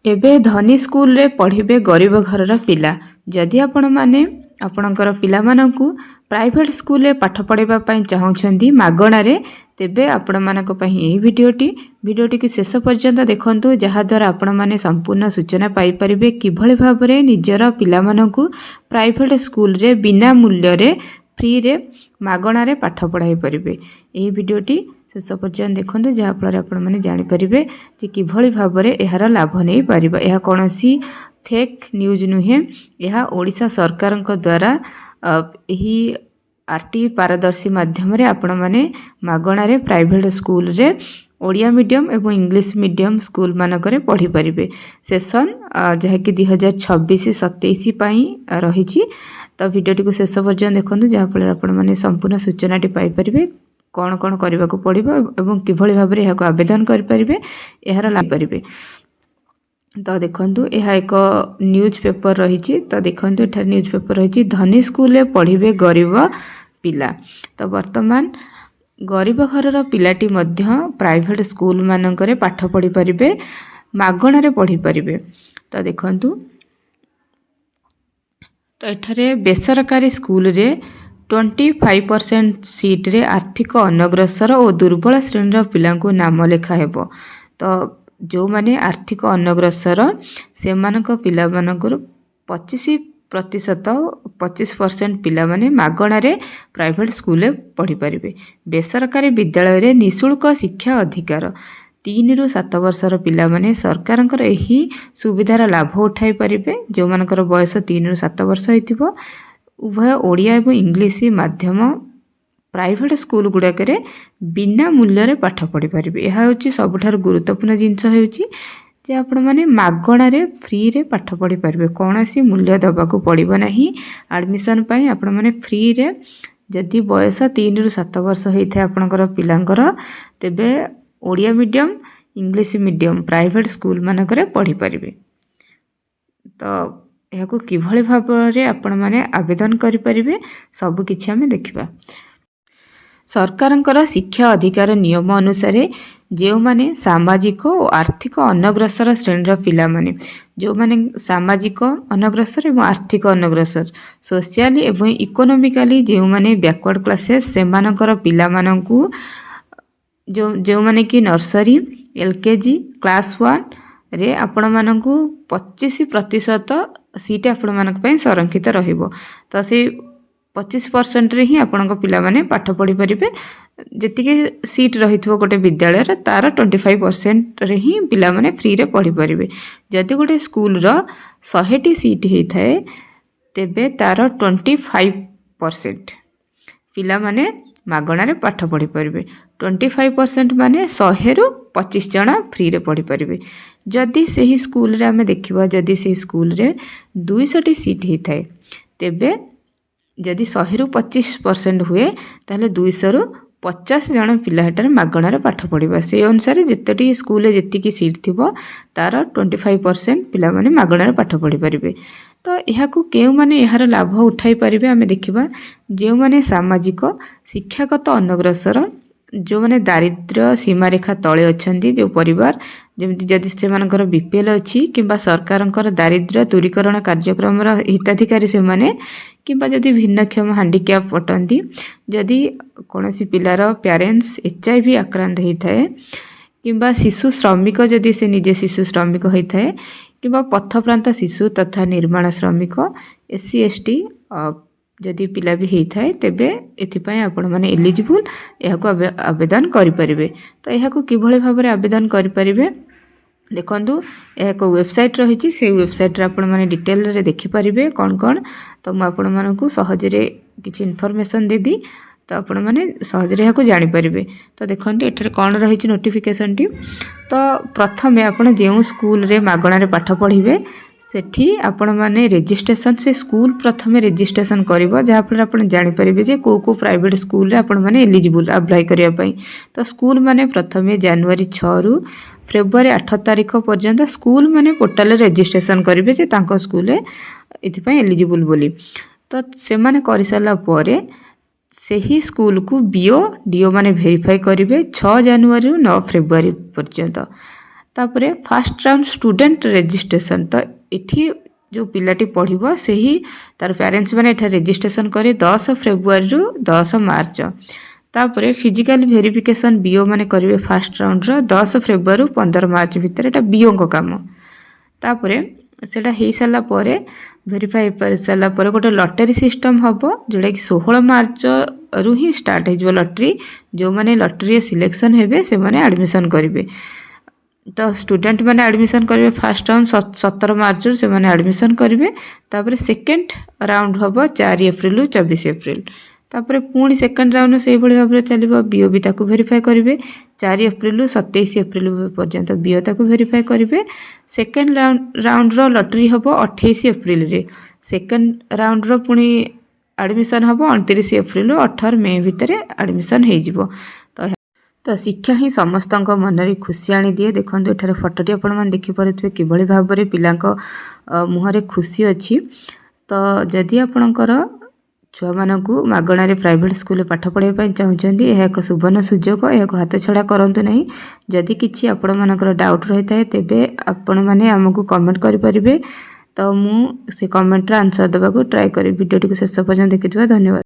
एबे धनी स्कूल रे पढ़िबे गरीब घरर पिला जदि आपण माने आपणकर पिलामानंकु प्राइवेट स्कूल रे पाठ पढ़ाइबा पई चाहुछंदी मागणारे तेबे आपण मानक पई एही भिडियोटी की शेष पर्यंत देखंतु जहा द्वारा आपण माने संपूर्ण सूचना पाई परिबे किभଳି भाबरे निजर पिलामानंकु प्राइवेट स्कूल रे बिना मूल्य रे फ्री रे मागणारे पाठ पढ़ाई परिबे। एही भिडियोटी शेष पर्यंत देखंतु जहा फल आपण माने जानि परिबे जे किभଳି भाबरे एहार लाभ नै परिबा। एहा कोनोसी फेक न्यूज नुहे, यह ओडिशा सरकार द्वारा यही आरटी पारदर्शी माध्यम रे आपण माने मागणारे प्राइवेट स्कूल रे ओडिया मीडियम एवं इंग्लिश मीडियम स्कूल मानकरे पढ़ी परिबे। सेशन जहाँकि 2026-27 पाई रही। तो भिडियोटी को शेष पर्यंत देखंतु जहा फल आपण माने संपूर्ण सूचनाटी पाई परिबे कौन कौन करने को पड़ो एवं किभଳି भाबरे यह आवेदन करें यार लाभ पारे। तो देखंतु यह एक न्यूज पेपर रही। तो देखंतु एठार न्यूज पेपर रही धनी स्कूल रे पढ़िबे गरीब पिला। तो वर्तमान गरीब घरर पिलाटी मध्य प्राइवेट स्कूल मानकरे पाठ पढ़ी पारिबे, मागणारे पढ़ी पारिबे। तो देखंतु तो एठारे बेसरकारी स्कूल रे 25% सीट रे आर्थिक अनग्रसर और दुर्बल श्रेणी पिलांकु नाम लेखा हेबो। तो जो माने आर्थिक अनग्रसर से मानक पिला मानकर 25% पिला माने मागणारे प्राइवेट स्कूल पढ़ी पारिबे। बेसरकारी विद्यालय रे निःशुल्क शिक्षा अधिकार 3 ରୁ 7 वर्षर पिला माने सरकारंकर एही सुविधार लाभ उठाई पारिबे। जो मानकर बयस 3 ରୁ 7 वर्ष होइतिबो उभय ओडिया एवं इंग्लिश माध्यम प्राइवेट स्कूल गुड़ाक बिना मूल्य पाठ पढ़ी पारे। यह हूँ सबुठार गुरुत्वपूर्ण जिनस जे आपण मैंने मागणारे फ्री रे पाठ पढ़ी पारे, कौन सी मूल्य दबाक पड़ो ना। एडमिशन पाई आपण मैंने फ्री रे जदि बयस 3 ରୁ 7 वर्ष होता है आपणकर पिलांकर तेबे Odia medium English medium private school मानकरे पढ़ी पारे। तो यह किभଳି भाबरे आपण माने आवेदन करि परिबे सब किछि हमें देखिबा। सरकारंकर शिक्षा अधिकार नियम अनुसार जो माने सामाजिक और आर्थिक अनग्रसर श्रेणी पिला माने जो माने सामाजिक अनग्रसर एवं आर्थिक अनग्रसर सोशियाली एवं इकोनोमिकली जो माने बैकवर्ड क्लासेस से मानकर पिला मानंकु जो माने कि नर्सरी एलकेजी क्लास 1 रे आपण मानंकु 25% सीट आपण मानक पई संरक्षित रहिबो। तो से 25% रे ही आपण पिला माने पाठ पढ़ी परिबे। जेति के सीट रहिथबो गोटे विद्यालय रे तार 25% रे ही पिला माने फ्री रे पढ़ी परिबे। जदि गोटे स्कूल रो 100टी सीट हेइ थाए तेबे तार 25% पिला माने मागणारे पाठ पढ़ी पारिबे। 25% माने 100 ରୁ 25 जण फ्री रे पढ़ी पारिबे। जदि सही स्कूल रे आमे देखिबा जदि सही स्कूल रे 200टी सीट हेइ थाए तेबे जदि 100 ରୁ 25% हुए ताहले 200 ରୁ 50 जण पिला हेटार मागणारे पाठ पढ़िबा। से अनुसार जेतटी स्कूल रे जेतिकी सीट थिबो तार 25% पिला माने मागणारे पाठ पढ़ी पारिबे। तो यह क्यों माने यार लाभ उठाई पारिबे आमे देखिबा। जो माने सामाजिक शिक्षागत अनग्रसर जो माने दारिद्र्य सीमा रेखा तले अछंती जो परिवार जमती जदि से मानकर बीपीएल अच्छी किंबा सरकारंकर दारिद्र्य दूरीकरण कार्यक्रम हिताधिकारी से माने किंबा जदि भिन्नक्षम हैंडिकैप अटंती जदि कोनोसी पिलार पेरेंट्स HIV आक्रांत होता है किंबा शिशु श्रमिक जदि से निजे शिशु श्रमिक होता है किंबा पथप्रांत शिशु तथा निर्माण श्रमिक SC ST जदि पिला भी होता है तेबे एथिपाई आपण माने एलिजिबल यह आवेदन करें। तो यह किभଳି भाबरे आवेदन करें देखंतु एक वेबसाइट रही से वेबसाइट रे आपण माने डिटेल रे देखि परिबे कौन कौन। तो मु आपण मानकु सहजरे किछि इन्फॉर्मेशन देबी तो आपण माने सहजरे यह जानि परिबे। तो देखंतु एठारे कौन रही नोटिफिकेशन टी। तो प्रथमे आपण जेउ स्कूल रे मागणारे पाठ पढ़िबे सेठी आपण माने रजिस्ट्रेशन से स्कूल प्रथमे रजिस्ट्रेशन करिवो जहाँ फल आपण जानि परिबे जे को प्राइवेट स्कूल रे आपण माने एलिजिबल अप्लाई करिया पई। तो स्कूल माने प्रथमे जनवरी 6 ରୁ फेब्रुआरी 8 तारिख पर्यंत स्कूल माने पोर्टल रजिस्ट्रेशन करिवे जे तांको स्कूल रे एथिपई एलिजिबल बोली। तो से माने करि साला परे सही स्कूल को बीओ डीओ माने वेरीफाई करिवे 6 जनवरी 9 फेब्रुआरी पर्यंत। तापर फास्ट राउंड स्टूडेंट रजिस्ट्रेशन तो ये जो पिलाटी पढ़िबो सेही तार पेरेंट्स मैंने एठा रजिस्ट्रेशन करे 10 फेब्रुआरी रु 10 मार्च। तापर फिजिकल वेरिफिकेशन बीओ माने करेंगे फास्ट राउंड रो 10 फेब्रुआरी 15 मार्च भितर एटा बीओ को काम। तापर सेटा हो सारा पर वेरीफाई कर सारा पर गोटे लटरी सिस्टम हम जोटा कि 16 मार्च रु ही स्टार्ट हो लटरी। जो मैंने लटरी सिलेक्शन हेबे से माने एडमिशन करेंगे तो स्टूडेंट मैंने एडमिशन करेंगे फास्ट राउंड 17 मार्च से मैंने एडमिशन करेंगे। तापर सेकेंड राउंड हम 4 एप्रिल 24 एप्रिल। तापर पुणी सेकेंड राउंड से भाव में चलो बीओ भी ताकू वेरीफाई करेंगे 4 एप्रिल 27 एप्रिल पर्यंत बीओ ताकू वेरीफाई करेंगे। सेकेंड राउंड रो लटरी हम 28 एप्रिल रे। सेकेंड राउंड रो पुणी एडमिशन हम 29 एप्रिल 18 मे भितर एडमिशन हो। तो शिक्षा ही समस्त मनरे खुशी आनी दिए। देखो एठार फटोटी आपण देखिपे कि भाव में पिला मुहर खुशी अच्छी। तो जदि आपणकर छुआ मानक मागणारे प्राइवेट स्कूल पाठ पढ़ाई चाहते यह एक सुवर्ण सुजोग यह हाथ छड़ा करूँ ना। जदि किसी आपण मानकर डाउट रही है तेबे आपण मैंने आमको कमेंट करेंगे तो मु से कमेंट आंसर देवाक ट्राए करी। वीडियो टी शेष पर्यंत देखिथिबा धन्यवाद।